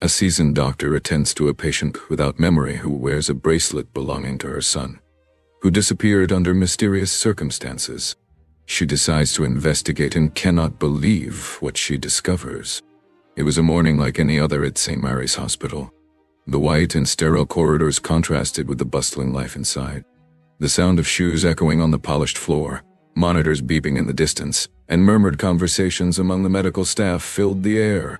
A seasoned doctor attends to a patient without memory who wears a bracelet belonging to her son, who disappeared under mysterious circumstances. She decides to investigate and cannot believe what she discovers. It was a morning like any other at St. Mary's Hospital. The white and sterile corridors contrasted with the bustling life inside. The sound of shoes echoing on the polished floor, monitors beeping in the distance, and murmured conversations among the medical staff filled the air.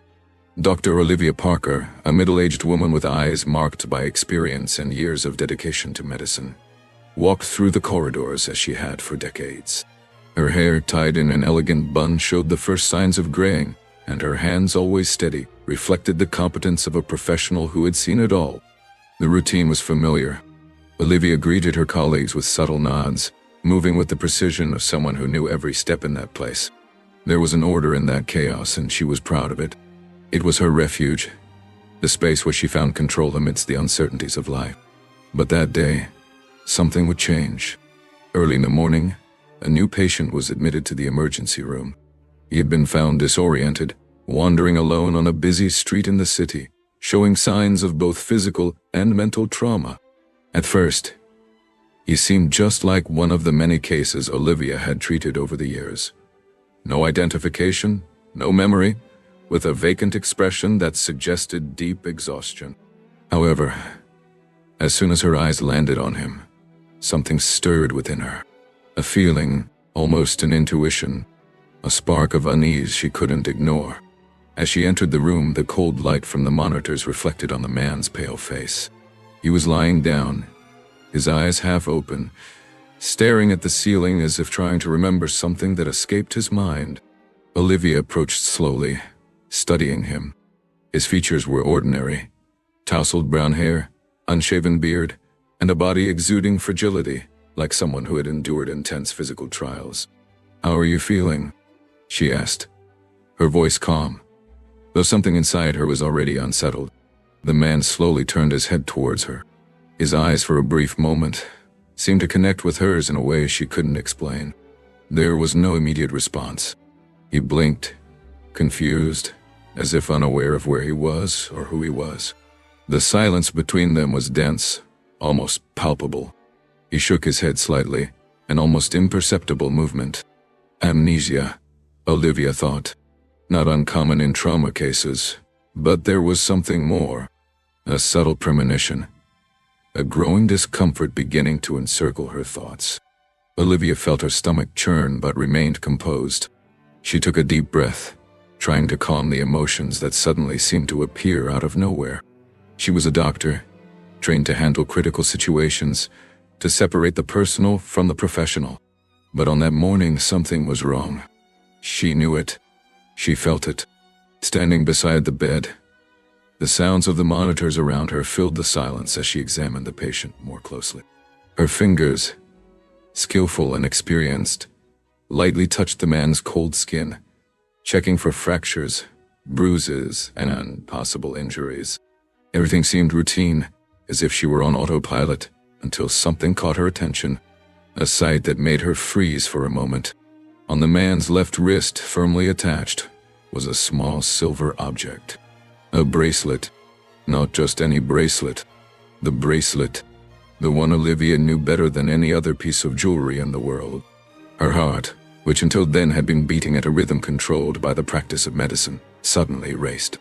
Dr. Olivia Parker, a middle-aged woman with eyes marked by experience and years of dedication to medicine, walked through the corridors as she had for decades. Her hair, tied in an elegant bun, showed the first signs of graying, and her hands, always steady, reflected the competence of a professional who had seen it all. The routine was familiar. Olivia greeted her colleagues with subtle nods, moving with the precision of someone who knew every step in that place. There was an order in that chaos, and she was proud of it. It was her refuge, the space where she found control amidst the uncertainties of life. But that day, something would change. Early in the morning, a new patient was admitted to the emergency room. He had been found disoriented, wandering alone on a busy street in the city, showing signs of both physical and mental trauma. At first, he seemed just like one of the many cases Olivia had treated over the years. No identification, no memory, with a vacant expression that suggested deep exhaustion. However, as soon as her eyes landed on him, something stirred within her. A feeling, almost an intuition, a spark of unease she couldn't ignore. As she entered the room, the cold light from the monitors reflected on the man's pale face. He was lying down, his eyes half open, staring at the ceiling as if trying to remember something that escaped his mind. Olivia approached slowly, studying him. His features were ordinary: tousled brown hair, unshaven beard, and a body exuding fragility, like someone who had endured intense physical trials. "How are you feeling?" she asked, her voice calm, though something inside her was already unsettled. The man slowly turned his head towards her. His eyes, for a brief moment, seemed to connect with hers in a way she couldn't explain. There was no immediate response. He blinked, confused, as if unaware of where he was or who he was. The silence between them was dense, almost palpable. He shook his head slightly, an almost imperceptible movement. Amnesia, Olivia thought. Not uncommon in trauma cases, but there was something more. A subtle premonition. A growing discomfort beginning to encircle her thoughts. Olivia felt her stomach churn but remained composed. She took a deep breath, trying to calm the emotions that suddenly seemed to appear out of nowhere. She was a doctor, trained to handle critical situations, to separate the personal from the professional. But on that morning, something was wrong. She knew it. She felt it. Standing beside the bed, the sounds of the monitors around her filled the silence as she examined the patient more closely. Her fingers, skillful and experienced, lightly touched the man's cold skin, checking for fractures, bruises, and possible injuries. Everything seemed routine, as if she were on autopilot, until something caught her attention, a sight that made her freeze for a moment. On the man's left wrist, firmly attached, was a small silver object. A bracelet. Not just any bracelet. The bracelet. The one Olivia knew better than any other piece of jewelry in the world. Her heart, which until then had been beating at a rhythm controlled by the practice of medicine, suddenly raced.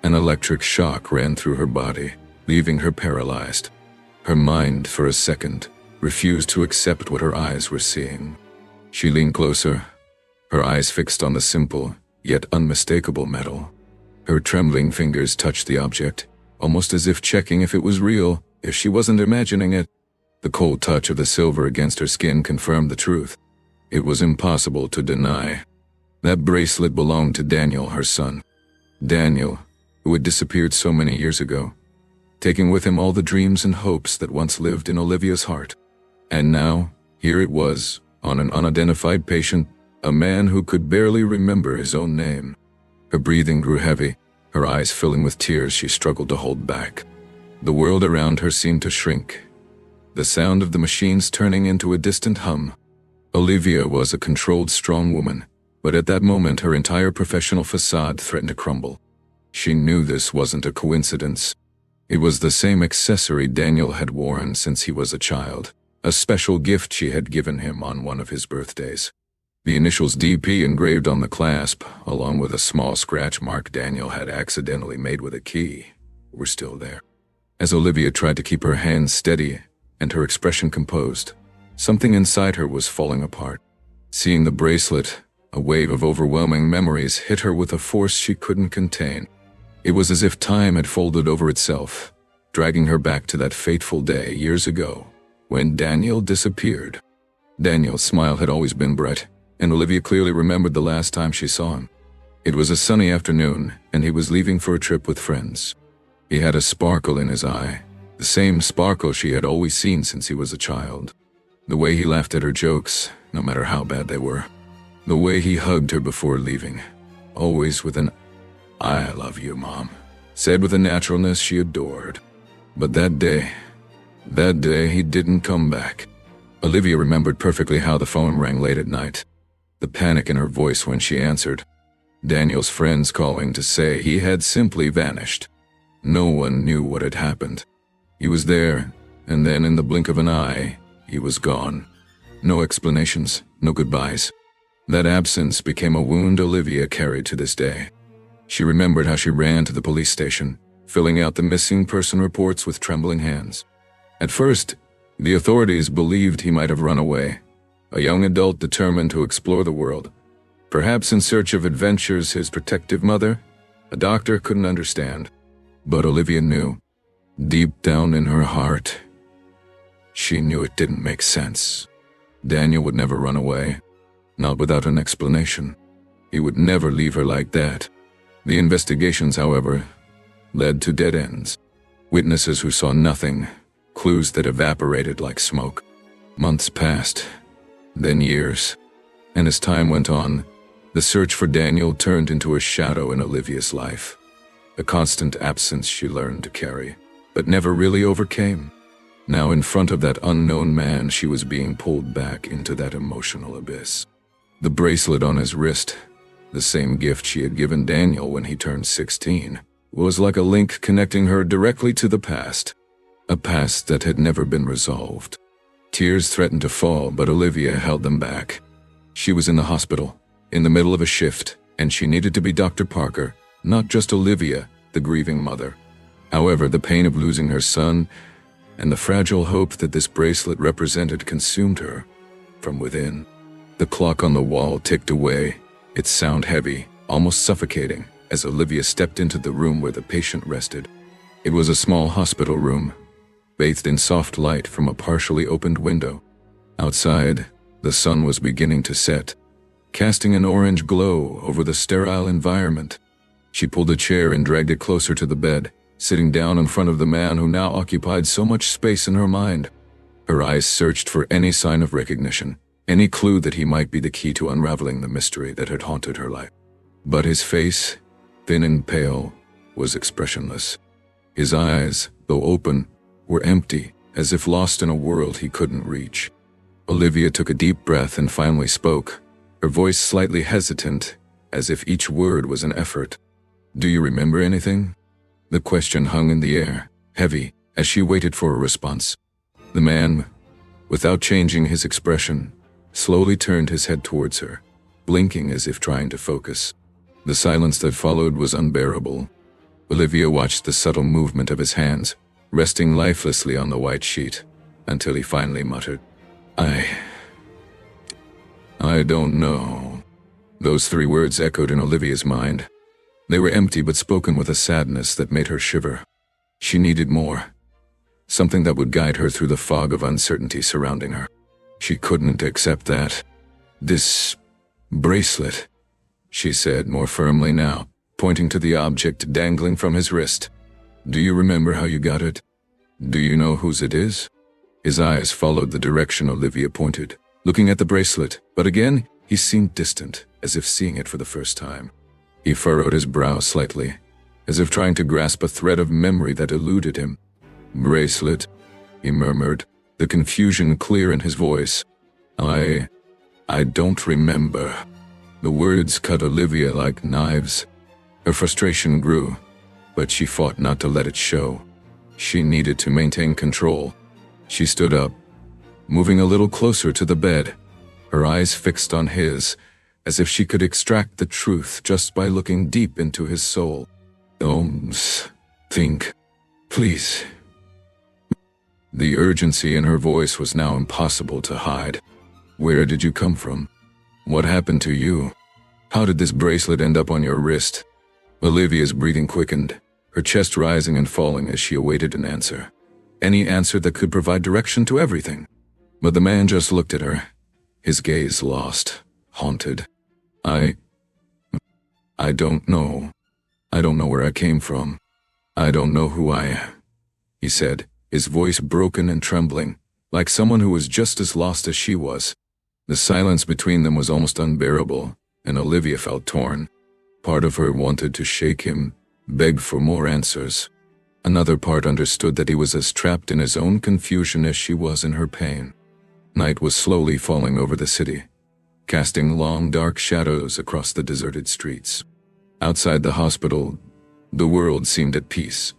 An electric shock ran through her body, leaving her paralyzed. Her mind, for a second, refused to accept what her eyes were seeing. She leaned closer, her eyes fixed on the simple, yet unmistakable metal. Her trembling fingers touched the object, almost as if checking if it was real, if she wasn't imagining it. The cold touch of the silver against her skin confirmed the truth. It was impossible to deny. That bracelet belonged to Daniel, her son. Daniel, who had disappeared so many years ago, taking with him all the dreams and hopes that once lived in Olivia's heart. And now, here it was, on an unidentified patient, a man who could barely remember his own name. Her breathing grew heavy, her eyes filling with tears she struggled to hold back. The world around her seemed to shrink, the sound of the machines turning into a distant hum. Olivia was a controlled, strong woman, but at that moment her entire professional facade threatened to crumble. She knew this wasn't a coincidence. It was the same accessory Daniel had worn since he was a child, a special gift she had given him on one of his birthdays. The initials DP engraved on the clasp, along with a small scratch mark Daniel had accidentally made with a key, were still there. As Olivia tried to keep her hands steady and her expression composed, something inside her was falling apart. Seeing the bracelet, a wave of overwhelming memories hit her with a force she couldn't contain. It was as if time had folded over itself, dragging her back to that fateful day years ago, when Daniel disappeared. Daniel's smile had always been bright, and Olivia clearly remembered the last time she saw him. It was a sunny afternoon, and he was leaving for a trip with friends. He had a sparkle in his eye, the same sparkle she had always seen since he was a child. The way he laughed at her jokes, no matter how bad they were. The way he hugged her before leaving, always with an "I love you, Mom," said with a naturalness she adored. But that day he didn't come back. Olivia remembered perfectly how the phone rang late at night. The panic in her voice when she answered. Daniel's friends calling to say he had simply vanished. No one knew what had happened. He was there, and then in the blink of an eye, he was gone. No explanations, no goodbyes. That absence became a wound Olivia carried to this day. She remembered how she ran to the police station, filling out the missing person reports with trembling hands. At first, the authorities believed he might have run away, a young adult determined to explore the world, perhaps in search of adventures his protective mother, a doctor, couldn't understand. But Olivia knew, deep down in her heart, she knew it didn't make sense. Daniel would never run away, not without an explanation. He would never leave her like that. The investigations, however, led to dead ends. Witnesses who saw nothing, clues that evaporated like smoke. Months passed, then years, and as time went on, the search for Daniel turned into a shadow in Olivia's life. A constant absence she learned to carry, but never really overcame. Now in front of that unknown man, she was being pulled back into that emotional abyss. The bracelet on his wrist, the same gift she had given Daniel when he turned 16, was like a link connecting her directly to the past, a past that had never been resolved. Tears threatened to fall, but Olivia held them back. She was in the hospital, in the middle of a shift, and she needed to be Dr. Parker, not just Olivia, the grieving mother. However, the pain of losing her son and the fragile hope that this bracelet represented consumed her from within. The clock on the wall ticked away, its sound heavy, almost suffocating, as Olivia stepped into the room where the patient rested. It was a small hospital room, bathed in soft light from a partially opened window. Outside, the sun was beginning to set, casting an orange glow over the sterile environment. She pulled a chair and dragged it closer to the bed, sitting down in front of the man who now occupied so much space in her mind. Her eyes searched for any sign of recognition, any clue that he might be the key to unraveling the mystery that had haunted her life. But his face, thin and pale, was expressionless. His eyes, though open, were empty, as if lost in a world he couldn't reach. Olivia took a deep breath and finally spoke, her voice slightly hesitant, as if each word was an effort. "Do you remember anything?" The question hung in the air, heavy, as she waited for a response. The man, without changing his expression, slowly turned his head towards her, blinking as if trying to focus. The silence that followed was unbearable. Olivia watched the subtle movement of his hands, resting lifelessly on the white sheet, until he finally muttered, I don't know." Those 3 words echoed in Olivia's mind. They were empty but spoken with a sadness that made her shiver. She needed more. Something that would guide her through the fog of uncertainty surrounding her. She couldn't accept that. "This bracelet," she said more firmly now, pointing to the object dangling from his wrist. "Do you remember how you got it? Do you know whose it is?" His eyes followed the direction Olivia pointed, looking at the bracelet, but again he seemed distant, as if seeing it for the first time. He furrowed his brow slightly, as if trying to grasp a thread of memory that eluded him. "Bracelet," he murmured, the confusion clear in his voice. I don't remember." The words cut Olivia like knives. Her frustration grew, but she fought not to let it show. She needed to maintain control. She stood up, moving a little closer to the bed, her eyes fixed on his, as if she could extract the truth just by looking deep into his soul. Think, please. The urgency in her voice was now impossible to hide. Where did you come from? What happened to you? How did this bracelet end up on your wrist? Olivia's breathing quickened, her chest rising and falling as she awaited an answer. Any answer that could provide direction to everything. But the man just looked at her, his gaze lost, haunted. I don't know. I don't know where I came from. I don't know who I am, he said, his voice broken and trembling, like someone who was just as lost as she was. The silence between them was almost unbearable, and Olivia felt torn. Part of her wanted to shake him, beg for more answers. Another part understood that he was as trapped in his own confusion as she was in her pain. Night was slowly falling over the city, casting long dark shadows across the deserted streets. Outside the hospital, the world seemed at peace.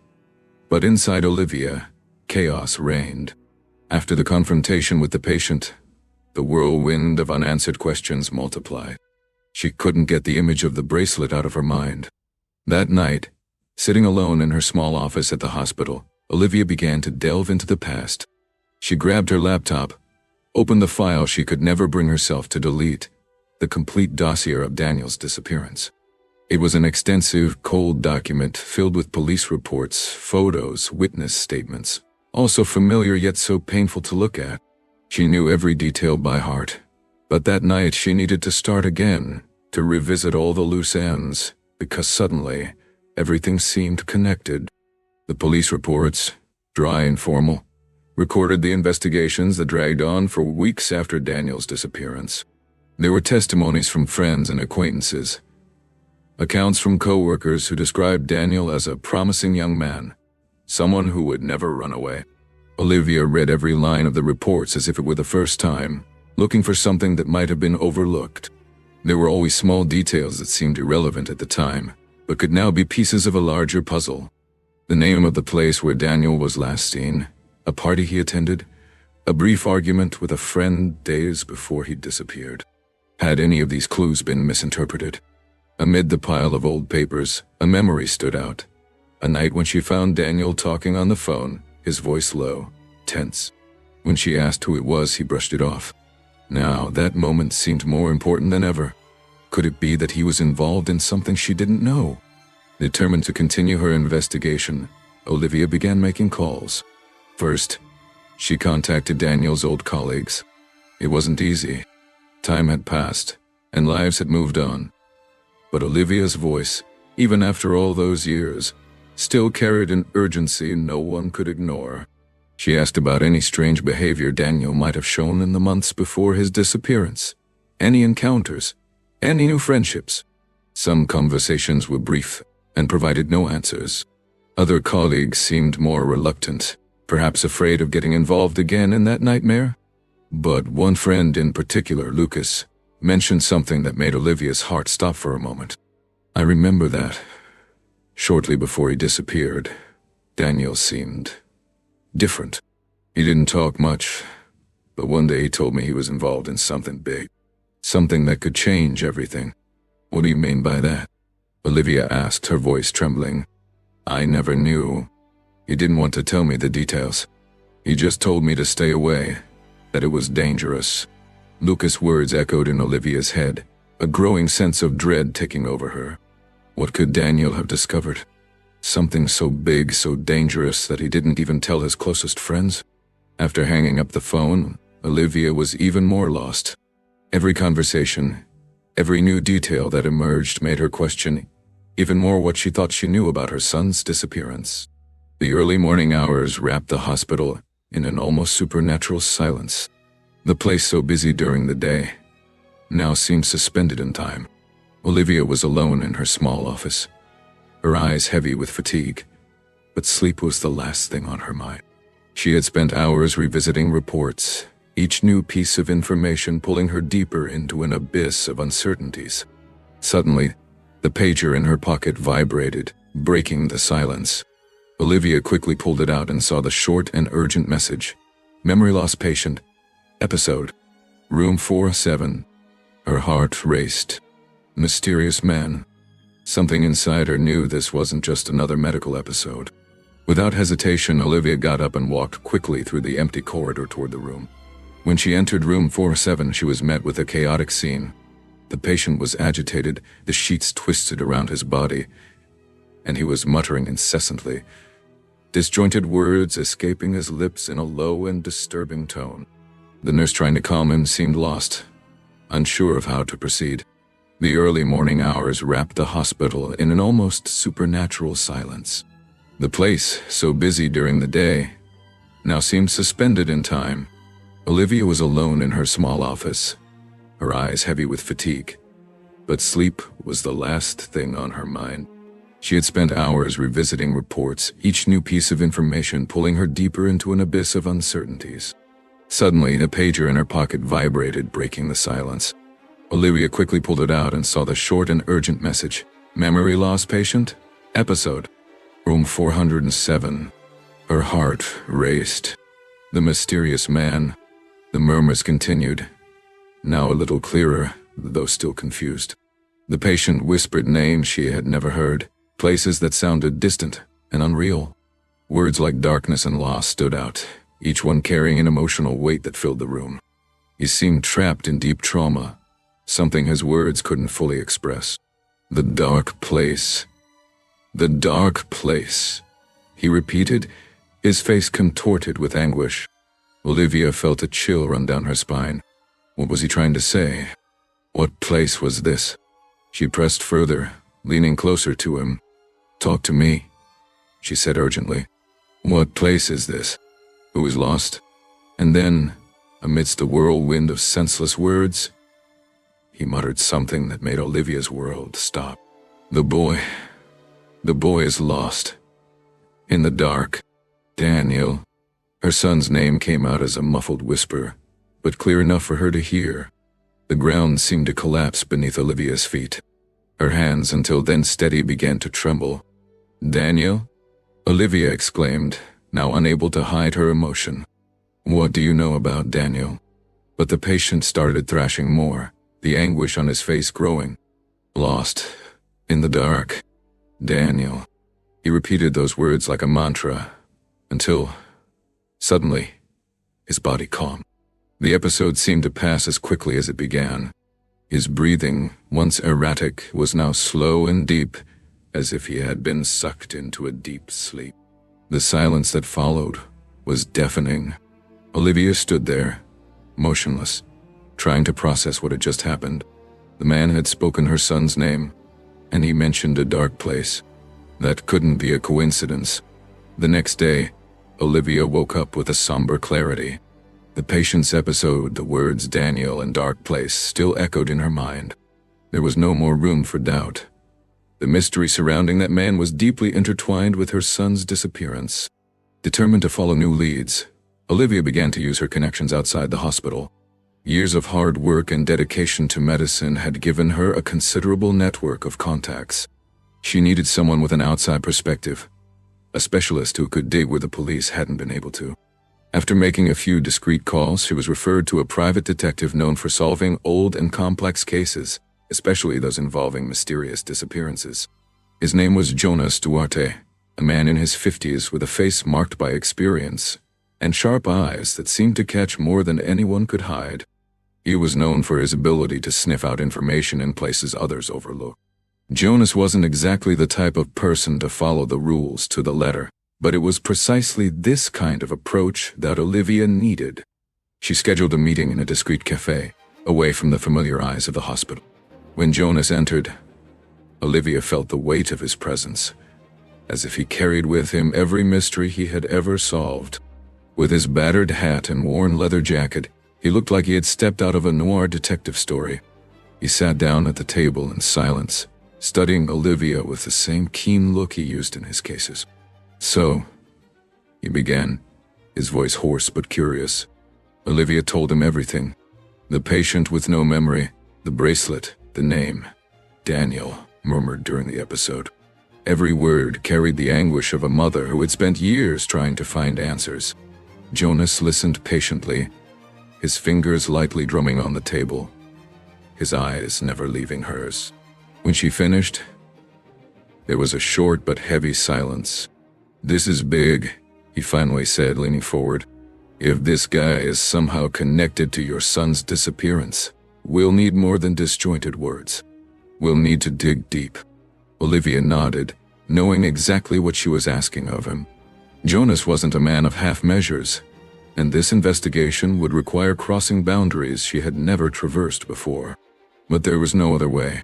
But inside Olivia, chaos reigned. After the confrontation with the patient, the whirlwind of unanswered questions multiplied. She couldn't get the image of the bracelet out of her mind. That night, sitting alone in her small office at the hospital, Olivia began to delve into the past. She grabbed her laptop, opened the file she could never bring herself to delete, the complete dossier of Daniel's disappearance. It was an extensive, cold document filled with police reports, photos, witness statements, all so familiar yet so painful to look at. She knew every detail by heart, but that night she needed to start again, to revisit all the loose ends, because suddenly, everything seemed connected. The police reports, dry and formal, recorded the investigations that dragged on for weeks after Daniel's disappearance. There were testimonies from friends and acquaintances, accounts from co-workers who described Daniel as a promising young man, someone who would never run away. Olivia read every line of the reports as if it were the first time, looking for something that might have been overlooked. There were always small details that seemed irrelevant at the time, but could now be pieces of a larger puzzle. The name of the place where Daniel was last seen, a party he attended, a brief argument with a friend days before he disappeared. Had any of these clues been misinterpreted? Amid the pile of old papers, a memory stood out. A night when she found Daniel talking on the phone, his voice low, tense. When she asked who it was, he brushed it off. Now, that moment seemed more important than ever. Could it be that he was involved in something she didn't know? Determined to continue her investigation, Olivia began making calls. First, she contacted Daniel's old colleagues. It wasn't easy. Time had passed, and lives had moved on. But Olivia's voice, even after all those years, still carried an urgency no one could ignore. She asked about any strange behavior Daniel might have shown in the months before his disappearance, any encounters, any new friendships. Some conversations were brief and provided no answers. Other colleagues seemed more reluctant, perhaps afraid of getting involved again in that nightmare. But one friend in particular, Lucas, mentioned something that made Olivia's heart stop for a moment. I remember that. Shortly before he disappeared, Daniel seemed different. He didn't talk much, but one day he told me he was involved in something big, something that could change everything. What do you mean by that? Olivia asked, her voice trembling. I never knew. He didn't want to tell me the details. He just told me to stay away, that it was dangerous. Lucas' words echoed in Olivia's head, a growing sense of dread taking over her. What could Daniel have discovered? Something so big, so dangerous that he didn't even tell his closest friends? After hanging up the phone, Olivia was even more lost. Every conversation, every new detail that emerged made her question even more what she thought she knew about her son's disappearance. The early morning hours wrapped the hospital in an almost supernatural silence. The place so busy during the day now seemed suspended in time. Olivia was alone in her small office, her eyes heavy with fatigue, but sleep was the last thing on her mind. She had spent hours revisiting reports, each new piece of information pulling her deeper into an abyss of uncertainties. Suddenly, the pager in her pocket vibrated, breaking the silence. Olivia quickly pulled it out and saw the short and urgent message. Memory loss patient. Episode. Room 407. Her heart raced. Mysterious man. Something inside her knew this wasn't just another medical episode. Without hesitation, Olivia got up and walked quickly through the empty corridor toward the room. When she entered room 407, she was met with a chaotic scene. The patient was agitated, the sheets twisted around his body, and he was muttering incessantly, disjointed words escaping his lips in a low and disturbing tone. The nurse trying to calm him seemed lost, unsure of how to proceed. The early morning hours wrapped the hospital in an almost supernatural silence. The place, so busy during the day, now seemed suspended in time. Olivia was alone in her small office, her eyes heavy with fatigue, but sleep was the last thing on her mind. She had spent hours revisiting reports, each new piece of information pulling her deeper into an abyss of uncertainties. Suddenly, a pager in her pocket vibrated, breaking the silence. Olivia quickly pulled it out and saw the short and urgent message. Memory loss patient? Episode. Room 407. Her heart raced. The mysterious man. The murmurs continued, now a little clearer, though still confused. The patient whispered names she had never heard, places that sounded distant and unreal. Words like darkness and loss stood out, each one carrying an emotional weight that filled the room. He seemed trapped in deep trauma, something his words couldn't fully express. The dark place. The dark place, he repeated, his face contorted with anguish. Olivia felt a chill run down her spine. What was he trying to say? What place was this? She pressed further, leaning closer to him. Talk to me, she said urgently. What place is this? Who is lost? And then, amidst a whirlwind of senseless words, he muttered something that made Olivia's world stop. The boy is lost. In the dark. Daniel. Her son's name came out as a muffled whisper, but clear enough for her to hear. The ground seemed to collapse beneath Olivia's feet. Her hands, until then steady, began to tremble. Daniel? Olivia exclaimed, now unable to hide her emotion. What do you know about Daniel? But the patient started thrashing more, the anguish on his face growing. Lost. In the dark. Daniel. He repeated those words like a mantra, until, suddenly, his body calmed. The episode seemed to pass as quickly as it began. His breathing, once erratic, was now slow and deep, as if he had been sucked into a deep sleep. The silence that followed was deafening. Olivia stood there, motionless, trying to process what had just happened. The man had spoken her son's name, and he mentioned a dark place. That couldn't be a coincidence. The next day, Olivia woke up with a somber clarity. The patient's episode, the words Daniel and dark place, still echoed in her mind. There was no more room for doubt. The mystery surrounding that man was deeply intertwined with her son's disappearance. Determined to follow new leads, Olivia began to use her connections outside the hospital. Years of hard work and dedication to medicine had given her a considerable network of contacts. She needed someone with an outside perspective, a specialist who could dig where the police hadn't been able to. After making a few discreet calls, she was referred to a private detective known for solving old and complex cases, especially those involving mysterious disappearances. His name was Jonas Duarte, a man in his 50s with a face marked by experience and sharp eyes that seemed to catch more than anyone could hide. He was known for his ability to sniff out information in places others overlooked. Jonas wasn't exactly the type of person to follow the rules to the letter, but it was precisely this kind of approach that Olivia needed. She scheduled a meeting in a discreet cafe, away from the familiar eyes of the hospital. When Jonas entered, Olivia felt the weight of his presence, as if he carried with him every mystery he had ever solved. With his battered hat and worn leather jacket, he looked like he had stepped out of a noir detective story. He sat down at the table in silence, studying Olivia with the same keen look he used in his cases. So, he began, his voice hoarse but curious. Olivia told him everything. The patient with no memory, the bracelet, the name. Daniel murmured during the episode. Every word carried the anguish of a mother who had spent years trying to find answers. Jonas listened patiently, his fingers lightly drumming on the table, his eyes never leaving hers. When she finished, there was a short but heavy silence. "This is big," he finally said, leaning forward. "If this guy is somehow connected to your son's disappearance, we'll need more than disjointed words. We'll need to dig deep." Olivia nodded, knowing exactly what she was asking of him. Jonas wasn't a man of half measures, and this investigation would require crossing boundaries she had never traversed before. But there was no other way.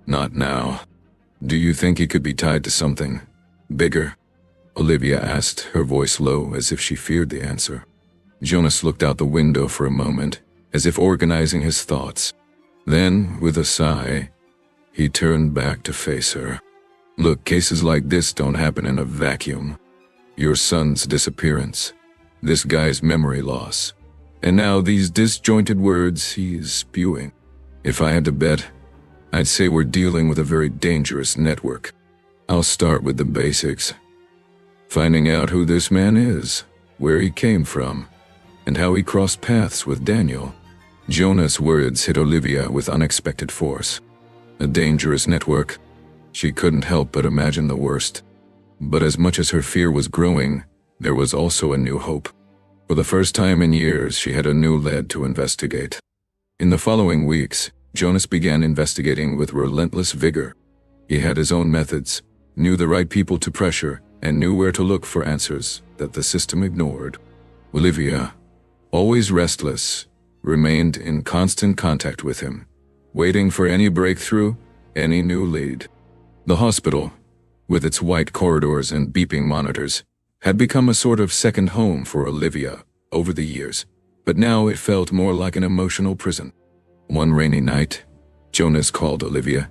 Not now. "Do you think he could be tied to something bigger?" Olivia asked, her voice low as if she feared the answer. Jonas looked out the window for a moment, as if organizing his thoughts. Then, with a sigh, he turned back to face her. "Look, cases like this don't happen in a vacuum. Your son's disappearance, this guy's memory loss, and now these disjointed words he's spewing. If I had to bet, I'd say we're dealing with a very dangerous network. I'll start with the basics. Finding out who this man is, where he came from, and how he crossed paths with Daniel." Jonas' words hit Olivia with unexpected force. A dangerous network. She couldn't help but imagine the worst. But as much as her fear was growing, there was also a new hope. For the first time in years, she had a new lead to investigate. In the following weeks, Jonas began investigating with relentless vigor. He had his own methods, knew the right people to pressure, and knew where to look for answers that the system ignored. Olivia, always restless, remained in constant contact with him, waiting for any breakthrough, any new lead. The hospital, with its white corridors and beeping monitors, had become a sort of second home for Olivia over the years, but now it felt more like an emotional prison. One rainy night, Jonas called Olivia.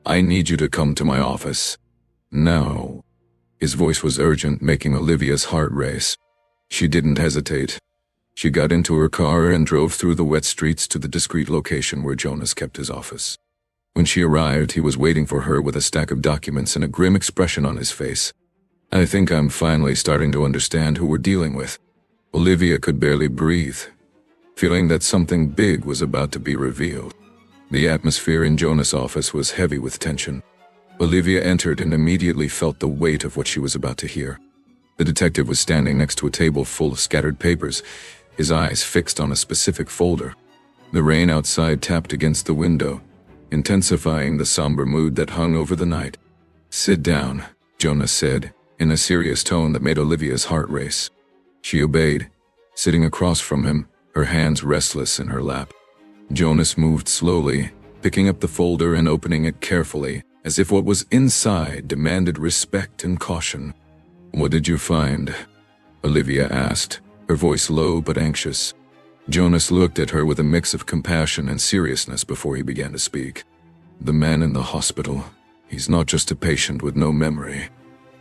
"I need you to come to my office. Now." His voice was urgent, making Olivia's heart race. She didn't hesitate. She got into her car and drove through the wet streets to the discreet location where Jonas kept his office. When she arrived, he was waiting for her with a stack of documents and a grim expression on his face. "I think I'm finally starting to understand who we're dealing with." Olivia could barely breathe, feeling that something big was about to be revealed. The atmosphere in Jonas' office was heavy with tension. Olivia entered and immediately felt the weight of what she was about to hear. The detective was standing next to a table full of scattered papers, his eyes fixed on a specific folder. The rain outside tapped against the window, intensifying the somber mood that hung over the night. "Sit down," Jonas said, in a serious tone that made Olivia's heart race. She obeyed, sitting across from him, her hands restless in her lap. Jonas moved slowly, picking up the folder and opening it carefully, as if what was inside demanded respect and caution. "What did you find?" Olivia asked, her voice low but anxious. Jonas looked at her with a mix of compassion and seriousness before he began to speak. "The man in the hospital, he's not just a patient with no memory.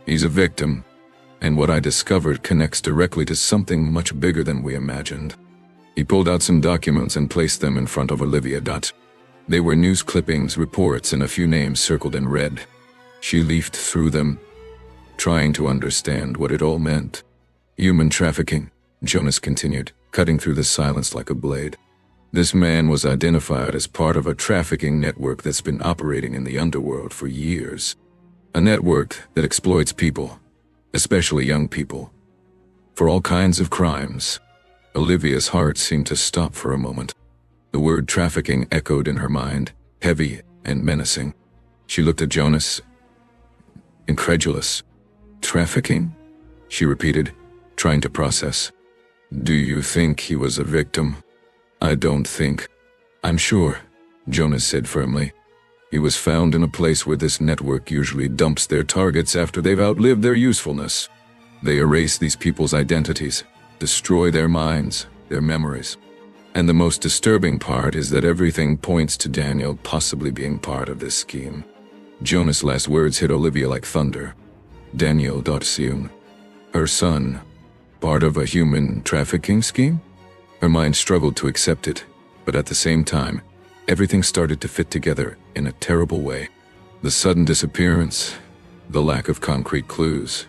He's a victim, and what I discovered connects directly to something much bigger than we imagined." He pulled out some documents and placed them in front of Olivia. They were news clippings, reports, and a few names circled in red. She leafed through them, trying to understand what it all meant. "Human trafficking," Jonas continued, cutting through the silence like a blade. "This man was identified as part of a trafficking network that's been operating in the underworld for years. A network that exploits people, especially young people, for all kinds of crimes." Olivia's heart seemed to stop for a moment. The word trafficking echoed in her mind, heavy and menacing. She looked at Jonas, incredulous. "Trafficking?" she repeated, trying to process. "Do you think he was a victim?" "I don't think. I'm sure," Jonas said firmly. "He was found in a place where this network usually dumps their targets after they've outlived their usefulness. They erase these people's identities, destroy their minds, their memories. And the most disturbing part is that everything points to Daniel possibly being part of this scheme." Jonas' last words hit Olivia like thunder. Daniel Dotsioun, her son, part of a human trafficking scheme? Her mind struggled to accept it, but at the same time, everything started to fit together in a terrible way. The sudden disappearance, the lack of concrete clues.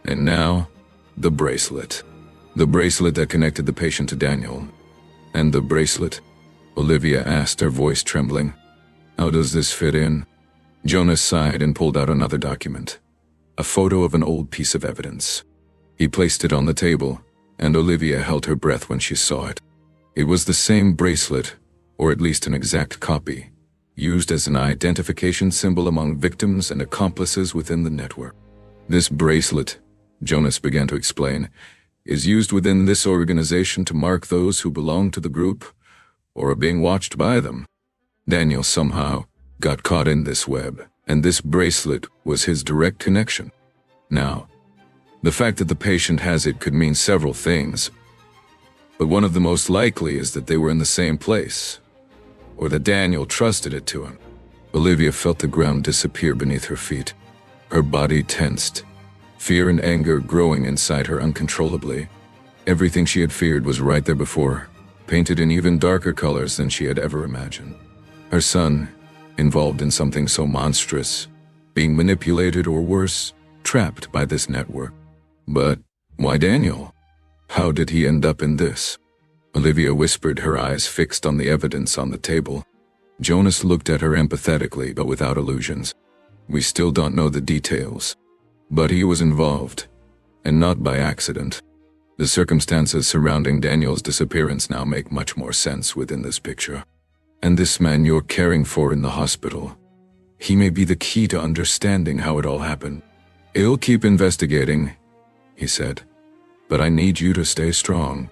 And now, the bracelet. The bracelet that connected the patient to Daniel. And the bracelet? Olivia asked, her voice trembling. How does this fit in? Jonas sighed and pulled out another document. A photo of an old piece of evidence. He placed it on the table, and Olivia held her breath when she saw it. It was the same bracelet, or at least an exact copy, used as an identification symbol among victims and accomplices within the network. This bracelet, Jonas began to explain, is used within this organization to mark those who belong to the group or are being watched by them. Daniel somehow got caught in this web, and this bracelet was his direct connection. Now, the fact that the patient has it could mean several things, but one of the most likely is that they were in the same place, or that Daniel trusted it to him. Olivia felt the ground disappear beneath her feet. Her body tensed, fear and anger growing inside her uncontrollably. Everything she had feared was right there before her, painted in even darker colors than she had ever imagined. Her son, involved in something so monstrous, being manipulated or worse, trapped by this network. But why Daniel? How did he end up in this? Olivia whispered, her eyes fixed on the evidence on the table. Jonas looked at her empathetically but without illusions. We still don't know the details, but he was involved, and not by accident. The circumstances surrounding Daniel's disappearance now make much more sense within this picture. And this man you're caring for in the hospital, he may be the key to understanding how it all happened. I'll keep investigating, he said, but I need you to stay strong.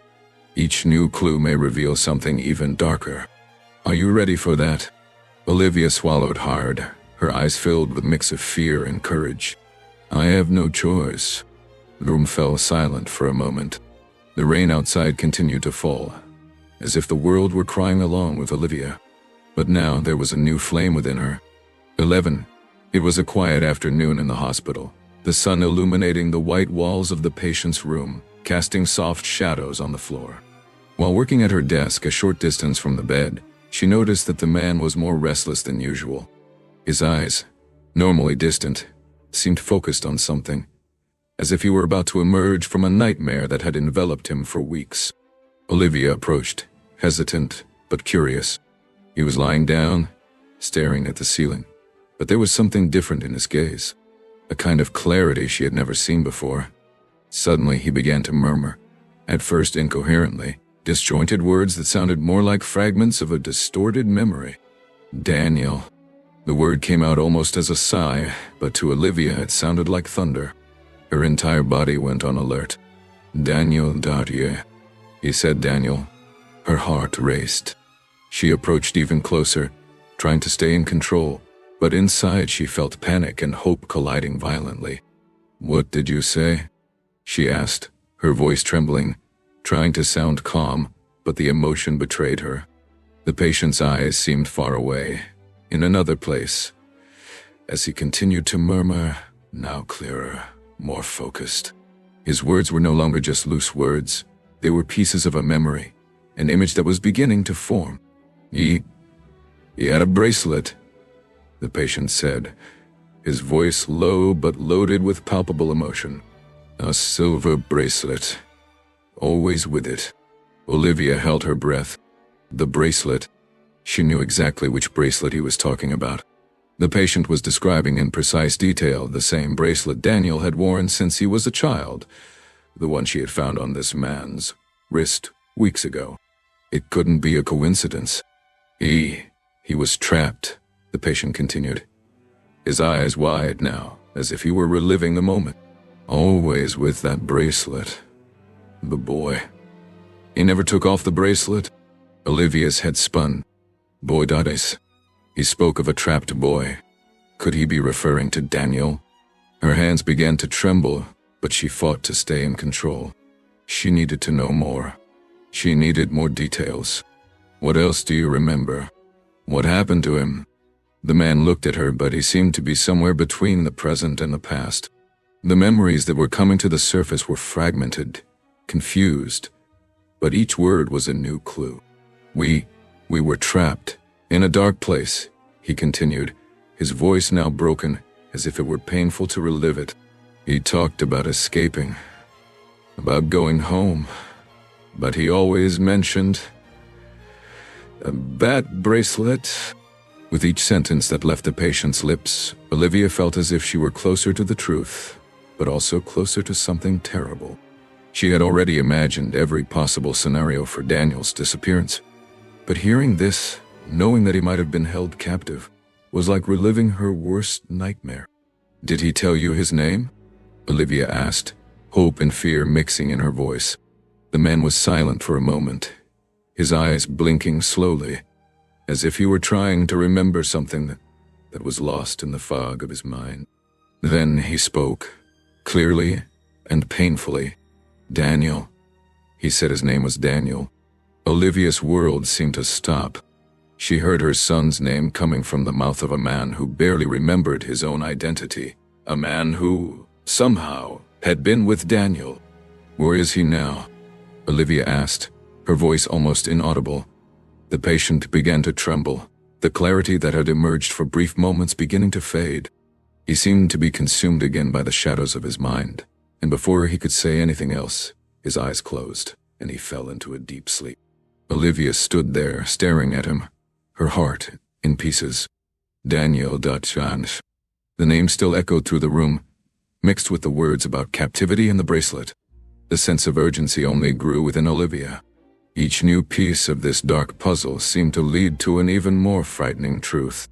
Each new clue may reveal something even darker. Are you ready for that? Olivia swallowed hard, her eyes filled with a mix of fear and courage. I have no choice. The room fell silent for a moment. The rain outside continued to fall, as if the world were crying along with Olivia. But now there was a new flame within her. 11. It was a quiet afternoon in the hospital, the sun illuminating the white walls of the patient's room, casting soft shadows on the floor. While working at her desk a short distance from the bed, she noticed that the man was more restless than usual. His eyes, normally distant, seemed focused on something, as if he were about to emerge from a nightmare that had enveloped him for weeks. Olivia approached, hesitant but curious. He was lying down, staring at the ceiling, but there was something different in his gaze, a kind of clarity she had never seen before. Suddenly he began to murmur, at first incoherently, disjointed words that sounded more like fragments of a distorted memory. Daniel. The word came out almost as a sigh, but to Olivia it sounded like thunder. Her entire body went on alert. Daniel Dardier. He said Daniel. Her heart raced. She approached even closer, trying to stay in control, but inside she felt panic and hope colliding violently. What did you say? She asked, her voice trembling, trying to sound calm, but the emotion betrayed her. The patient's eyes seemed far away, in another place, as he continued to murmur, now clearer, more focused. His words were no longer just loose words. They were pieces of a memory, an image that was beginning to form. He had a bracelet, the patient said, his voice low but loaded with palpable emotion. A silver bracelet, always with it. Olivia held her breath. The bracelet. She knew exactly which bracelet he was talking about. The patient was describing in precise detail the same bracelet Daniel had worn since he was a child, the one she had found on this man's wrist weeks ago. It couldn't be a coincidence. He was trapped, the patient continued, his eyes wide now, as if he were reliving the moment. Always with that bracelet. The boy. He never took off the bracelet? Olivia's head spun. Boy Dades. He spoke of a trapped boy. Could he be referring to Daniel? Her hands began to tremble, but she fought to stay in control. She needed to know more. She needed more details. What else do you remember? What happened to him? The man looked at her, but he seemed to be somewhere between the present and the past. The memories that were coming to the surface were fragmented, confused, but each word was a new clue. We were trapped, in a dark place, he continued, his voice now broken, as if it were painful to relive it. He talked about escaping, about going home, but he always mentioned that bracelet. With each sentence that left the patient's lips, Olivia felt as if she were closer to the truth, but also closer to something terrible. She had already imagined every possible scenario for Daniel's disappearance, but hearing this, knowing that he might have been held captive, was like reliving her worst nightmare. "Did he tell you his name?" Olivia asked, hope and fear mixing in her voice. The man was silent for a moment, his eyes blinking slowly, as if he were trying to remember something that was lost in the fog of his mind. Then he spoke, clearly and painfully. "Daniel." He said his name was Daniel. Olivia's world seemed to stop. She heard her son's name coming from the mouth of a man who barely remembered his own identity. A man who, somehow, had been with Daniel. "Where is he now?" Olivia asked, her voice almost inaudible. The patient began to tremble, the clarity that had emerged for brief moments beginning to fade. He seemed to be consumed again by the shadows of his mind, and before he could say anything else, his eyes closed, and he fell into a deep sleep. Olivia stood there, staring at him, her heart in pieces. Daniel Dutchans. The name still echoed through the room, mixed with the words about captivity and the bracelet. The sense of urgency only grew within Olivia. Each new piece of this dark puzzle seemed to lead to an even more frightening truth.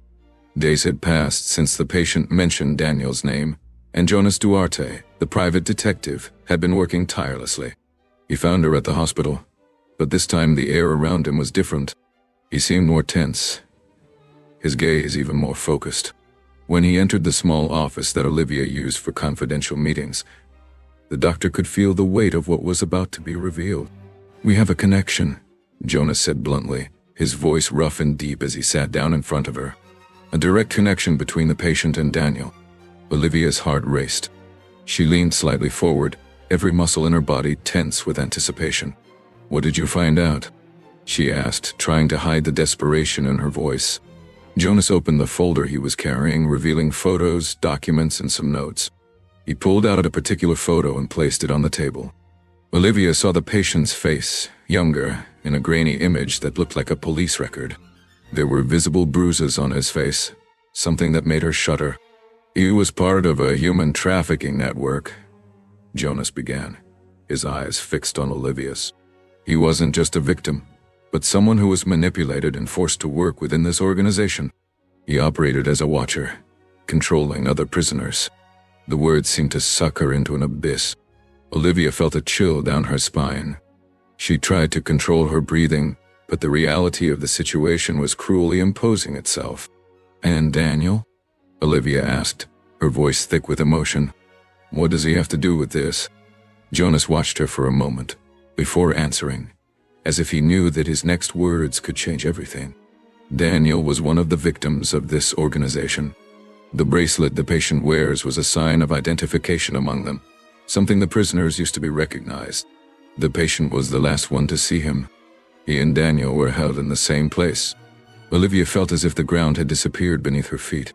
Days had passed since the patient mentioned Daniel's name, and Jonas Duarte, the private detective, had been working tirelessly. He found her at the hospital, but this time the air around him was different. He seemed more tense, his gaze even more focused. When he entered the small office that Olivia used for confidential meetings, the doctor could feel the weight of what was about to be revealed. "We have a connection," Jonas said bluntly, his voice rough and deep as he sat down in front of her. A direct connection between the patient and Daniel. Olivia's heart raced. She leaned slightly forward, every muscle in her body tense with anticipation. "What did you find out?" she asked, trying to hide the desperation in her voice. Jonas opened the folder he was carrying, revealing photos, documents, and some notes. He pulled out a particular photo and placed it on the table. Olivia saw the patient's face, younger, in a grainy image that looked like a police record. There were visible bruises on his face, something that made her shudder. "He was part of a human trafficking network," Jonas began, his eyes fixed on Olivia's. "He wasn't just a victim, but someone who was manipulated and forced to work within this organization. He operated as a watcher, controlling other prisoners." The words seemed to suck her into an abyss. Olivia felt a chill down her spine. She tried to control her breathing, but the reality of the situation was cruelly imposing itself. "And Daniel?" Olivia asked, her voice thick with emotion. "What does he have to do with this?" Jonas watched her for a moment, before answering, as if he knew that his next words could change everything. "Daniel was one of the victims of this organization. The bracelet the patient wears was a sign of identification among them, something the prisoners used to be recognized. The patient was the last one to see him. He and Daniel were held in the same place." Olivia felt as if the ground had disappeared beneath her feet.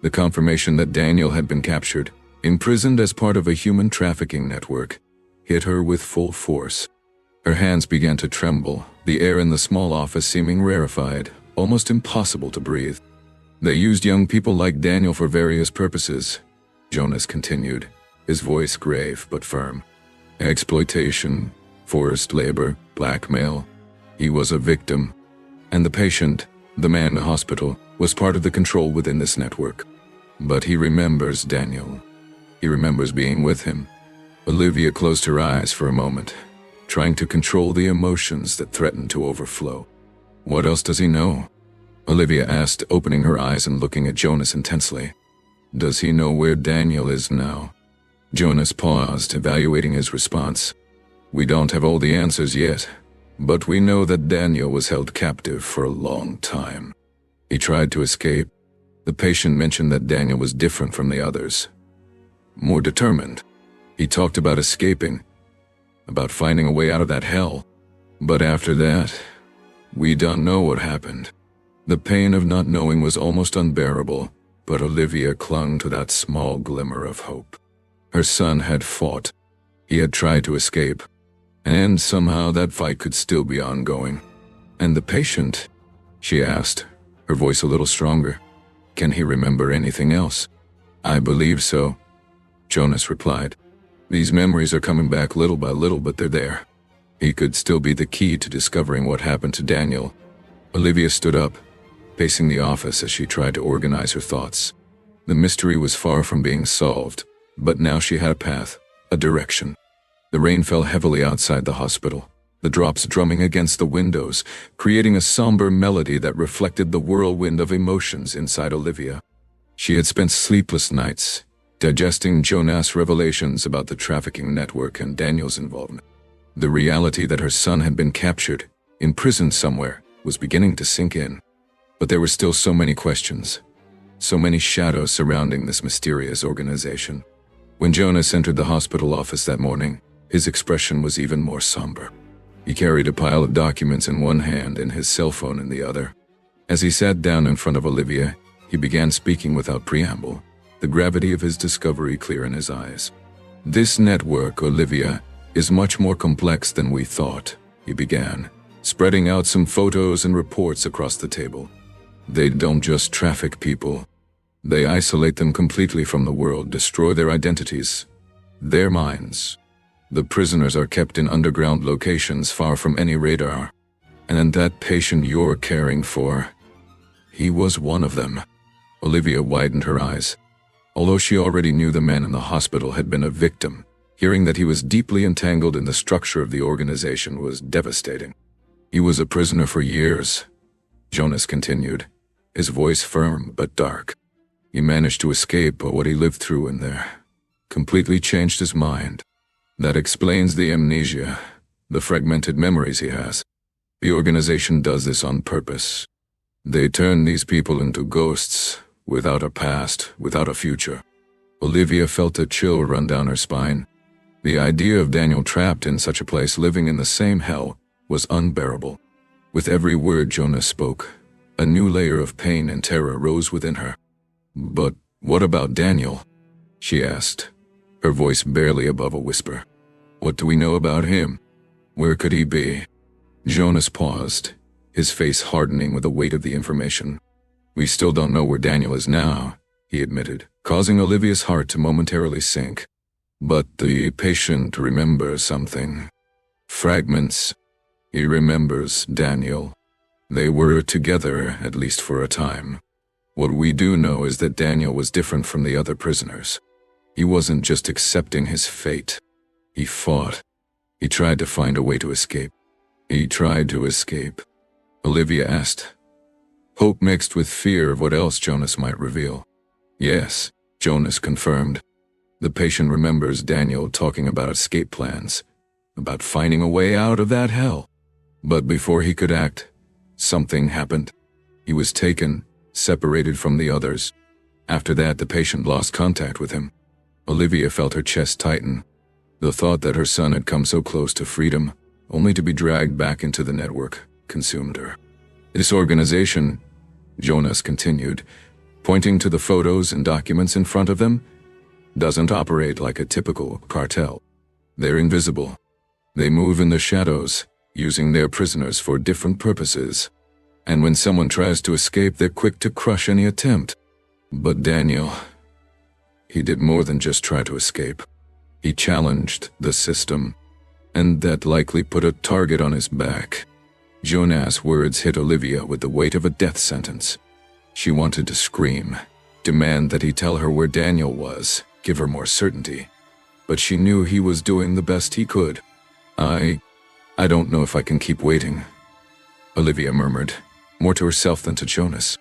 The confirmation that Daniel had been captured, imprisoned as part of a human trafficking network, hit her with full force. Her hands began to tremble, the air in the small office seeming rarefied, almost impossible to breathe. "They used young people like Daniel for various purposes," Jonas continued, his voice grave but firm. "Exploitation, forced labor, blackmail. He was a victim. And the patient, the man in the hospital, was part of the control within this network. But he remembers Daniel. He remembers being with him." Olivia closed her eyes for a moment, trying to control the emotions that threatened to overflow. "What else does he know?" Olivia asked, opening her eyes and looking at Jonas intensely. "Does he know where Daniel is now?" Jonas paused, evaluating his response. "We don't have all the answers yet, but we know that Daniel was held captive for a long time. He tried to escape. The patient mentioned that Daniel was different from the others, more determined. He talked about escaping, about finding a way out of that hell. But after that, we don't know what happened." The pain of not knowing was almost unbearable, But Olivia clung to that small glimmer of hope. Her son had fought. He had tried to escape. And somehow that fight could still be ongoing. And the patient? She asked, her voice a little stronger. Can he remember anything else? I believe so, Jonas replied. These memories are coming back little by little, but they're there. He could still be the key to discovering what happened to Daniel. Olivia stood up, pacing the office as she tried to organize her thoughts. The mystery was far from being solved, but now she had a path, a direction. The rain fell heavily outside the hospital, the drops drumming against the windows, creating a somber melody that reflected the whirlwind of emotions inside Olivia. She had spent sleepless nights, digesting Jonas' revelations about the trafficking network and Daniel's involvement. The reality that her son had been captured, imprisoned somewhere, was beginning to sink in. But there were still so many questions, so many shadows surrounding this mysterious organization. When Jonas entered the hospital office that morning, his expression was even more somber. He carried a pile of documents in one hand and his cell phone in the other. As he sat down in front of Olivia, he began speaking without preamble, the gravity of his discovery clear in his eyes. This network, Olivia, is much more complex than we thought, he began, spreading out some photos and reports across the table. They don't just traffic people. They isolate them completely from the world, destroy their identities, their minds. The prisoners are kept in underground locations far from any radar. And that patient you're caring for, he was one of them. Olivia widened her eyes. Although she already knew the man in the hospital had been a victim, hearing that he was deeply entangled in the structure of the organization was devastating. He was a prisoner for years, Jonas continued, his voice firm but dark. He managed to escape, but what he lived through in there completely changed his mind. That explains the amnesia, the fragmented memories he has. The organization does this on purpose. They turn these people into ghosts, without a past, without a future. Olivia felt a chill run down her spine. The idea of Daniel trapped in such a place, living in the same hell, was unbearable. With every word Jonas spoke, a new layer of pain and terror rose within her. But what about Daniel? She asked, her voice barely above a whisper. What do we know about him? Where could he be? Jonas paused, his face hardening with the weight of the information. We still don't know where Daniel is now, he admitted, causing Olivia's heart to momentarily sink. But the patient remembers something. Fragments. He remembers Daniel. They were together, at least for a time. What we do know is that Daniel was different from the other prisoners. He wasn't just accepting his fate. He fought. He tried to find a way to escape. Olivia asked, hope mixed with fear of what else Jonas might reveal. Yes, Jonas confirmed. The patient remembers Daniel talking about escape plans, about finding a way out of that hell. But before he could act, something happened. He was taken, separated from the others. After that, the patient lost contact with him. Olivia felt her chest tighten. The thought that her son had come so close to freedom, only to be dragged back into the network, consumed her. This organization, Jonas continued, pointing to the photos and documents in front of them, doesn't operate like a typical cartel. They're invisible. They move in the shadows, using their prisoners for different purposes. And when someone tries to escape, they're quick to crush any attempt. But Daniel, he did more than just try to escape. He challenged the system, and that likely put a target on his back. Jonas' words hit Olivia with the weight of a death sentence. She wanted to scream, demand that he tell her where Daniel was, give her more certainty. But she knew he was doing the best he could. I don't know if I can keep waiting, Olivia murmured, more to herself than to Jonas.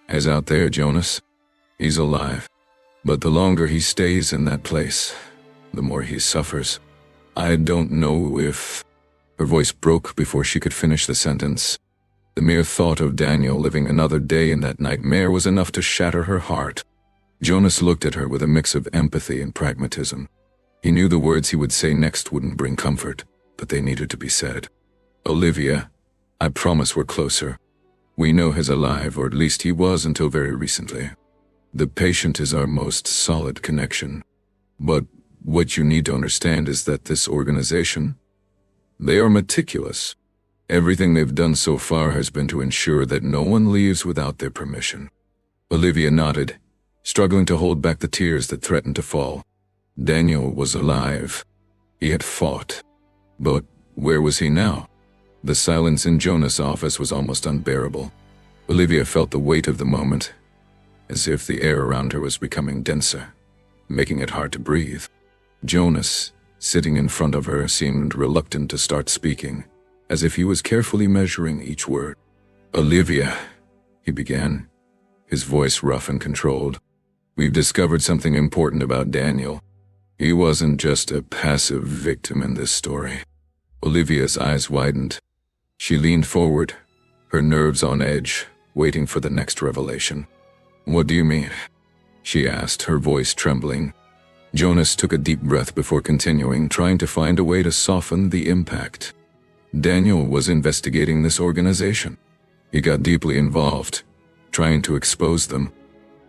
As out there, Jonas, he's alive. But the longer he stays in that place, the more he suffers. I don't know if... Her voice broke before she could finish the sentence. The mere thought of Daniel living another day in that nightmare was enough to shatter her heart. Jonas looked at her with a mix of empathy and pragmatism. He knew the words he would say next wouldn't bring comfort, but they needed to be said. Olivia, I promise we're closer. We know he's alive, or at least he was until very recently. The patient is our most solid connection. But what you need to understand is that this organization, they are meticulous. Everything they've done so far has been to ensure that no one leaves without their permission. Olivia nodded, struggling to hold back the tears that threatened to fall. Daniel was alive. He had fought. But where was he now? The silence in Jonas' office was almost unbearable. Olivia felt the weight of the moment, as if the air around her was becoming denser, making it hard to breathe. Jonas, sitting in front of her, seemed reluctant to start speaking, as if he was carefully measuring each word. "Olivia," he began, his voice rough and controlled. "We've discovered something important about Daniel. He wasn't just a passive victim in this story." Olivia's eyes widened. She leaned forward, her nerves on edge, waiting for the next revelation. "What do you mean?" she asked, her voice trembling. Jonas took a deep breath before continuing, trying to find a way to soften the impact. Daniel was investigating this organization. He got deeply involved, trying to expose them.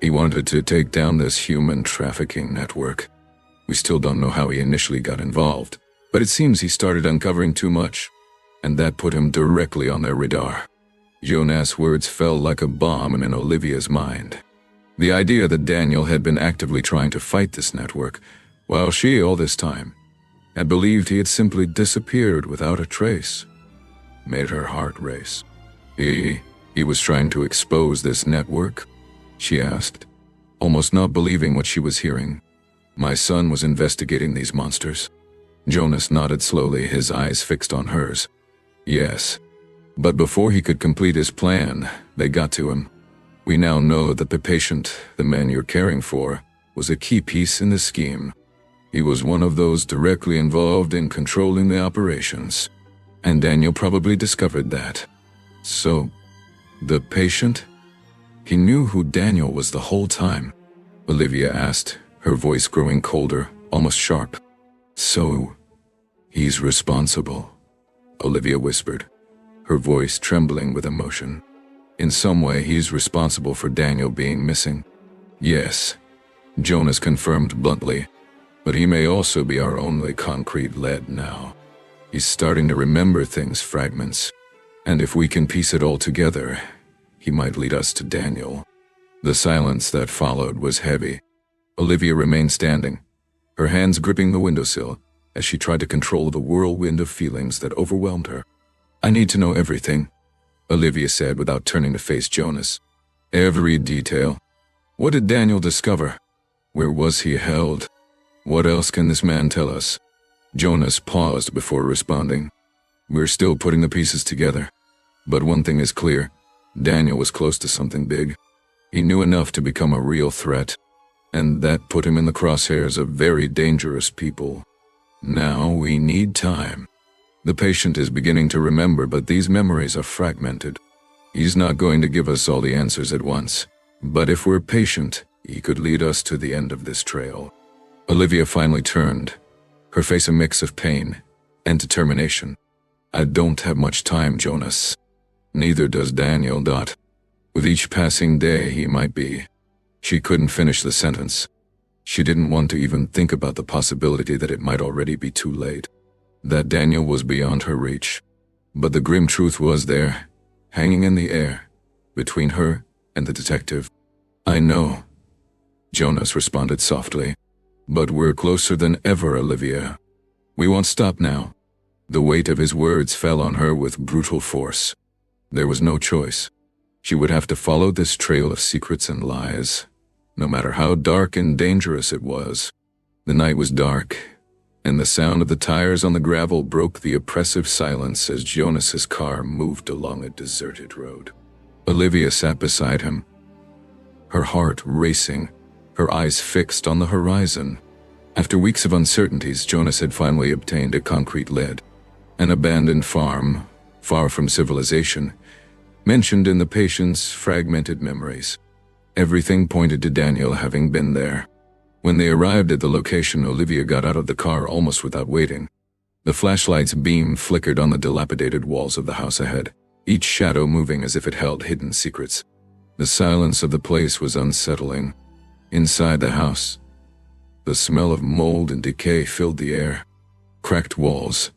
He wanted to take down this human trafficking network. We still don't know how he initially got involved, but it seems he started uncovering too much, and that put him directly on their radar. Jonas' words fell like a bomb in Olivia's mind. The idea that Daniel had been actively trying to fight this network, while she, all this time, had believed he had simply disappeared without a trace, made her heart race. He was trying to expose this network? She asked, almost not believing what she was hearing. "My son was investigating these monsters." Jonas nodded slowly, his eyes fixed on hers. "Yes. But before he could complete his plan, they got to him. We now know that the patient, the man you're caring for, was a key piece in the scheme. He was one of those directly involved in controlling the operations. And Daniel probably discovered that. So, the patient? He knew who Daniel was the whole time?" Olivia asked, her voice growing colder, almost sharp. "So, he's responsible," Olivia whispered, her voice trembling with emotion. "In some way, he's responsible for Daniel being missing." "Yes," Jonas confirmed bluntly, "but he may also be our only concrete lead now. He's starting to remember things, fragments, and if we can piece it all together, he might lead us to Daniel." The silence that followed was heavy. Olivia remained standing, her hands gripping the windowsill, as she tried to control the whirlwind of feelings that overwhelmed her. "I need to know everything," Olivia said without turning to face Jonas. "Every detail. What did Daniel discover? Where was he held? What else can this man tell us?" Jonas paused before responding. "We're still putting the pieces together. But one thing is clear. Daniel was close to something big. He knew enough to become a real threat, and that put him in the crosshairs of very dangerous people. Now we need time. The patient is beginning to remember, but these memories are fragmented. He's not going to give us all the answers at once, but if we're patient, he could lead us to the end of this trail." Olivia finally turned, her face a mix of pain and determination. "I don't have much time, Jonas. Neither does Daniel. With each passing day, he might be." She couldn't finish the sentence. She didn't want to even think about the possibility that it might already be too late, that Daniel was beyond her reach. But the grim truth was there, hanging in the air, between her and the detective. "I know," Jonas responded softly. "But we're closer than ever, Olivia. We won't stop now." The weight of his words fell on her with brutal force. There was no choice. She would have to follow this trail of secrets and lies, no matter how dark and dangerous it was. The night was dark, and the sound of the tires on the gravel broke the oppressive silence as Jonas's car moved along a deserted road. Olivia sat beside him, her heart racing, her eyes fixed on the horizon. After weeks of uncertainties, Jonas had finally obtained a concrete lead, an abandoned farm, far from civilization, mentioned in the patient's fragmented memories. Everything pointed to Daniel having been there. When they arrived at the location, Olivia got out of the car almost without waiting. The flashlight's beam flickered on the dilapidated walls of the house ahead, each shadow moving as if it held hidden secrets. The silence of the place was unsettling, Inside the house, the smell of mold and decay filled the air. Cracked walls,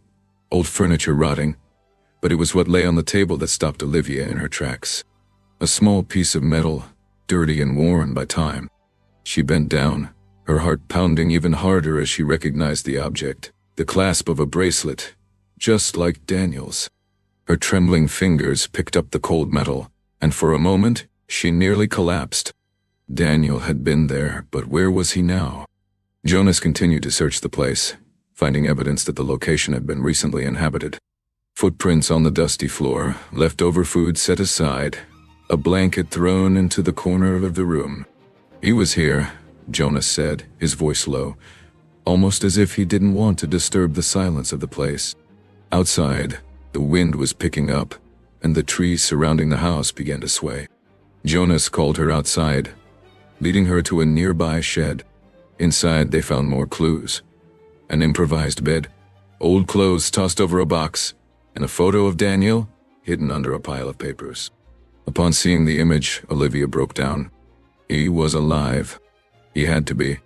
old furniture rotting, but it was what lay on the table that stopped Olivia in her tracks. A small piece of metal, dirty and worn by time. She bent down, her heart pounding even harder as she recognized the object, the clasp of a bracelet, just like Daniel's. Her trembling fingers picked up the cold metal, and for a moment, she nearly collapsed. Daniel had been there, but where was he now? Jonas continued to search the place, finding evidence that the location had been recently inhabited. Footprints on the dusty floor, leftover food set aside, a blanket thrown into the corner of the room. He was here, Jonas said, his voice low, almost as if he didn't want to disturb the silence of the place. Outside, the wind was picking up, and the trees surrounding the house began to sway. Jonas called her outside, leading her to a nearby shed. Inside, they found more clues. An improvised bed, old clothes tossed over a box, and a photo of Daniel hidden under a pile of papers. Upon seeing the image, Olivia broke down. He was alive. He had to be.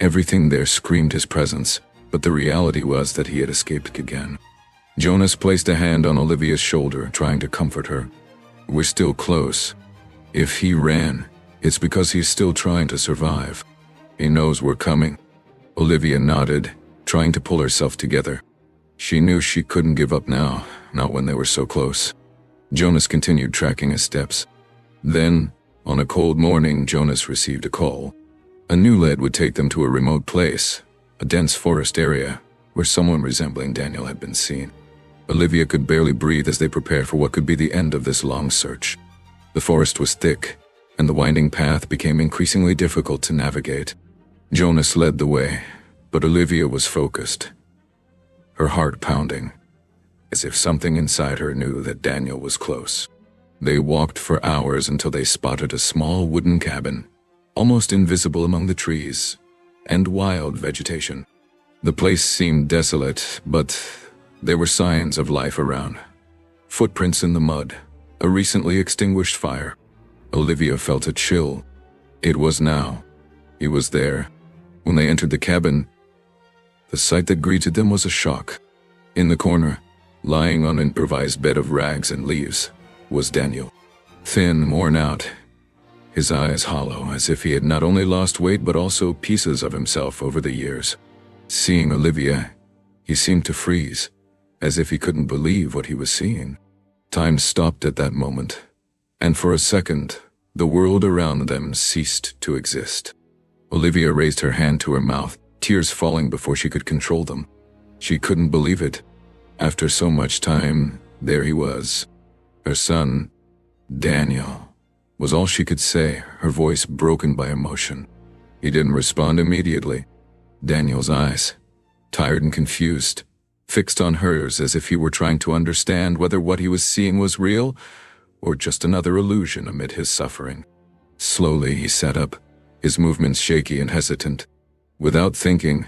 Everything there screamed his presence, but the reality was that he had escaped again. Jonas placed a hand on Olivia's shoulder, trying to comfort her. We're still close. If he ran, it's because he's still trying to survive. He knows we're coming. Olivia nodded, trying to pull herself together. She knew she couldn't give up now, not when they were so close. Jonas continued tracking his steps. Then, on a cold morning, Jonas received a call. A new lead would take them to a remote place, a dense forest area, where someone resembling Daniel had been seen. Olivia could barely breathe as they prepared for what could be the end of this long search. The forest was thick, and the winding path became increasingly difficult to navigate. Jonas led the way, but Olivia was focused, her heart pounding, as if something inside her knew that Daniel was close. They walked for hours until they spotted a small wooden cabin, almost invisible among the trees and wild vegetation. The place seemed desolate, but there were signs of life around. Footprints in the mud, a recently extinguished fire. Olivia felt a chill. It was now. He was there. When they entered the cabin, the sight that greeted them was a shock. In the corner, lying on an improvised bed of rags and leaves, was Daniel. Thin, worn out, his eyes hollow, as if he had not only lost weight but also pieces of himself over the years. Seeing Olivia, he seemed to freeze, as if he couldn't believe what he was seeing. Time stopped at that moment, and for a second, the world around them ceased to exist. Olivia raised her hand to her mouth, tears falling before she could control them. She couldn't believe it. After so much time, there he was. Her son, Daniel, was all she could say, her voice broken by emotion. He didn't respond immediately. Daniel's eyes, tired and confused, fixed on hers as if he were trying to understand whether what he was seeing was real or just another illusion amid his suffering. Slowly he sat up, his movements shaky and hesitant. Without thinking,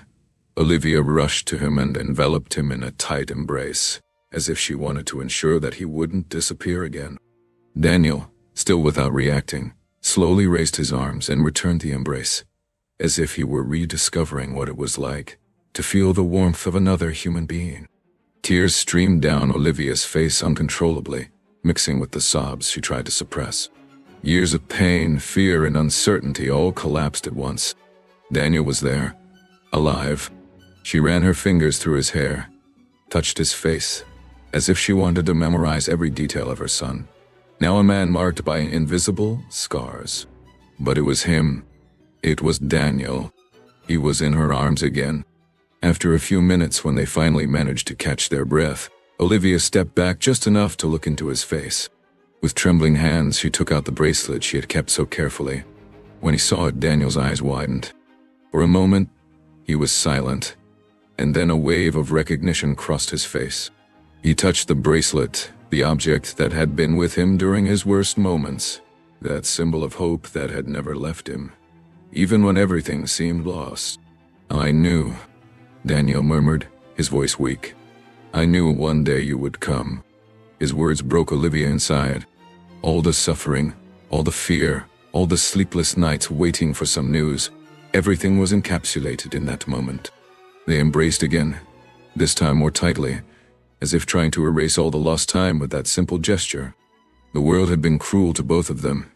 Olivia rushed to him and enveloped him in a tight embrace, as if she wanted to ensure that he wouldn't disappear again. Daniel, still without reacting, slowly raised his arms and returned the embrace, as if he were rediscovering what it was like to feel the warmth of another human being. Tears streamed down Olivia's face uncontrollably, mixing with the sobs she tried to suppress. Years of pain, fear, and uncertainty all collapsed at once. Daniel was there, alive. She ran her fingers through his hair, touched his face, as if she wanted to memorize every detail of her son. Now a man marked by invisible scars. But it was him. It was Daniel. He was in her arms again. After a few minutes, when they finally managed to catch their breath, Olivia stepped back just enough to look into his face. With trembling hands, she took out the bracelet she had kept so carefully. When he saw it, Daniel's eyes widened. For a moment, he was silent, and then a wave of recognition crossed his face. He touched the bracelet, the object that had been with him during his worst moments, that symbol of hope that had never left him, even when everything seemed lost. "I knew," Daniel murmured, his voice weak. "I knew one day you would come." His words broke Olivia inside. All the suffering, all the fear, all the sleepless nights waiting for some news, everything was encapsulated in that moment. They embraced again, this time more tightly, as if trying to erase all the lost time with that simple gesture. The world had been cruel to both of them,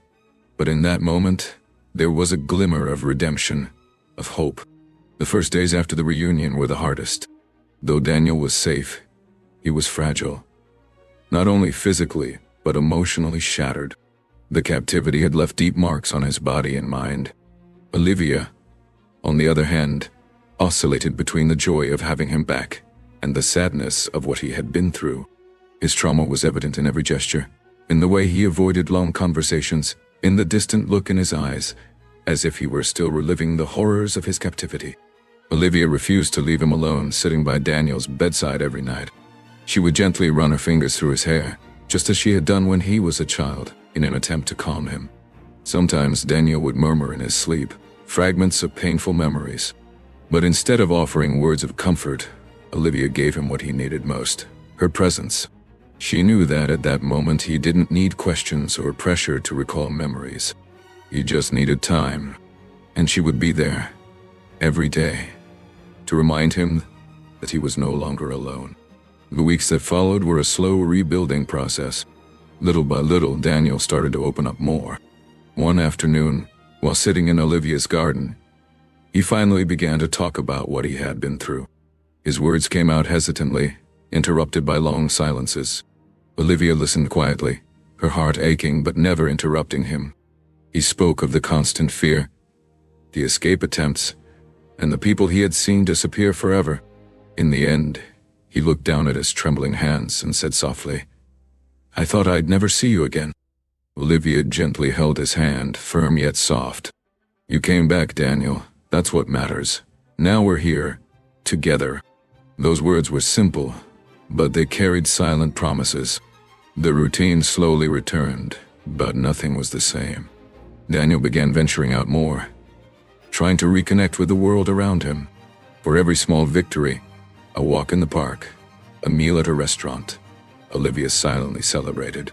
but in that moment, there was a glimmer of redemption, of hope. The first days after the reunion were the hardest. Though Daniel was safe, he was fragile. Not only physically, but emotionally shattered. The captivity had left deep marks on his body and mind. Olivia, on the other hand, oscillated between the joy of having him back and the sadness of what he had been through. His trauma was evident in every gesture, in the way he avoided long conversations, in the distant look in his eyes, as if he were still reliving the horrors of his captivity. Olivia refused to leave him alone, sitting by Daniel's bedside every night. She would gently run her fingers through his hair, just as she had done when he was a child, in an attempt to calm him. Sometimes Daniel would murmur in his sleep, fragments of painful memories. But instead of offering words of comfort, Olivia gave him what he needed most, her presence. She knew that at that moment he didn't need questions or pressure to recall memories. He just needed time, and she would be there, every day, to remind him that he was no longer alone. The weeks that followed were a slow rebuilding process. Little by little, Daniel started to open up more. One afternoon, while sitting in Olivia's garden, he finally began to talk about what he had been through. His words came out hesitantly, interrupted by long silences. Olivia listened quietly, her heart aching but never interrupting him. He spoke of the constant fear, the escape attempts, and the people he had seen disappear forever. In the end, he looked down at his trembling hands and said softly, "I thought I'd never see you again." Olivia gently held his hand, firm yet soft. "You came back, Daniel. That's what matters. Now we're here, together." Those words were simple, but they carried silent promises. The routine slowly returned, but nothing was the same. Daniel began venturing out more, trying to reconnect with the world around him. For every small victory, a walk in the park, a meal at a restaurant, Olivia silently celebrated.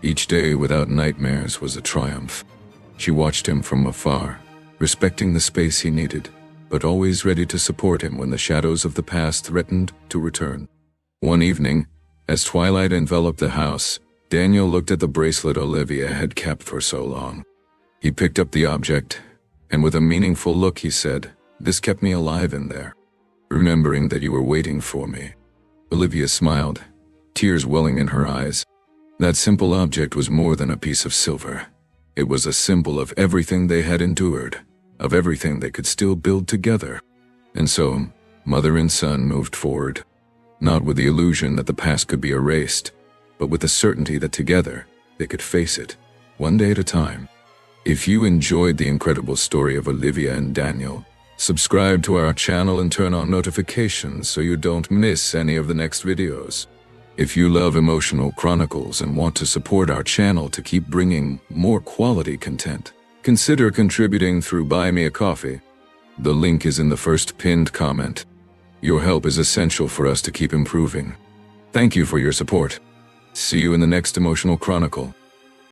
Each day without nightmares was a triumph. She watched him from afar, respecting the space he needed, but always ready to support him when the shadows of the past threatened to return. One evening, as twilight enveloped the house, Daniel looked at the bracelet Olivia had kept for so long. He picked up the object, and with a meaningful look he said, "This kept me alive in there, remembering that you were waiting for me." Olivia smiled, tears welling in her eyes. That simple object was more than a piece of silver. It was a symbol of everything they had endured, of everything they could still build together. And so, mother and son moved forward, not with the illusion that the past could be erased, but with the certainty that together they could face it, one day at a time. If you enjoyed the incredible story of Olivia and Daniel, subscribe to our channel and turn on notifications so you don't miss any of the next videos. If you love emotional chronicles and want to support our channel to keep bringing more quality content, consider contributing through Buy Me a Coffee. The link is in the first pinned comment. Your help is essential for us to keep improving. Thank you for your support. See you in the next Emotional Chronicle.